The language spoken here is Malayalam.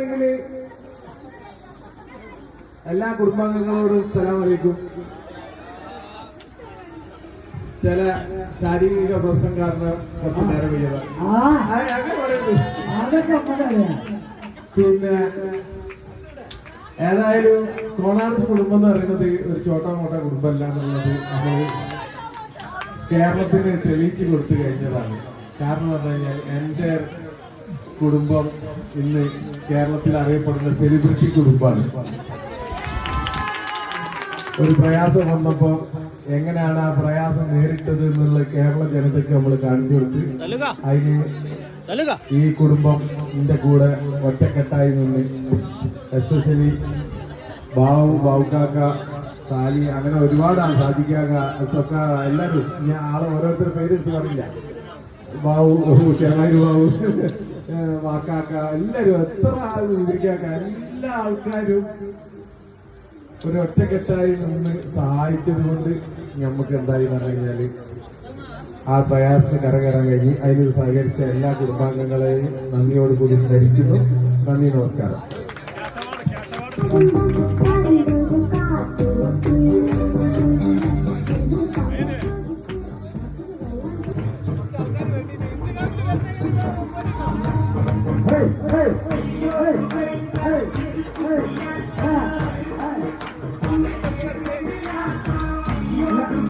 അറിയില്ലെങ്കിൽ എല്ലാ കുടുംബാംഗങ്ങളോടും സലാം അലൈക്കും. ചില ശാരീരിക പ്രശ്നം കാരണം കുറച്ച് നേരം പിന്നെ ഏതായാലും കോണാർത്ത് കുടുംബം എന്ന് പറയുന്നത് ഒരു ചോട്ടാ മോട്ട കുടുംബമല്ല എന്നുള്ളത് നമ്മൾ കേരളത്തിന് തെളിയിച്ചു കൊടുത്തു കഴിഞ്ഞതാണ്. കാരണം പറഞ്ഞു കഴിഞ്ഞാൽ എൻ്റെ കുടുംബം ഇന്ന് കേരളത്തിൽ അറിയപ്പെടുന്ന സെലിബ്രിറ്റി കുടുംബമാണ്. ഒരു പ്രയാസം വന്നപ്പോ എങ്ങനെയാണ് ആ പ്രയാസം നേരിട്ടത് എന്നുള്ള കേരള ജനതയ്ക്ക് നമ്മൾ കാണിച്ചു കൊടുത്ത് അതിന് ഈ കുടുംബം എന്റെ കൂടെ ഒറ്റക്കെട്ടായി നിന്ന് എസ്പെഷ്യലി ബാവുക്കാക്ക സാലി അങ്ങനെ ഒരുപാടാണ് സാധിക്കാക്ക ഒക്കെ എല്ലാവരും ഞാൻ ആളെ ഓരോരുത്തരുടെ പേരെടുത്ത് പറഞ്ഞില്ല. ബാവു ഷെമാരി ബാവു വാക്കാക്ക എല്ലാവരും എത്ര ആൾ വിവരിക്കാക്ക എല്ലാ ആൾക്കാരും ഒരു ഒറ്റക്കെട്ടായി നിന്ന് സഹായിച്ചത് കൊണ്ട് നമുക്ക് എന്തായി പറഞ്ഞു കഴിഞ്ഞാല് ആ പ്രയാസത്തിന് കരകയറാൻ കഴിഞ്ഞ് അതിന് സഹകരിച്ച എല്ലാ കുടുംബാംഗങ്ങളെയും നന്ദിയോടുകൂടി സ്മരിക്കുന്നു. നന്ദി, നമസ്കാരം.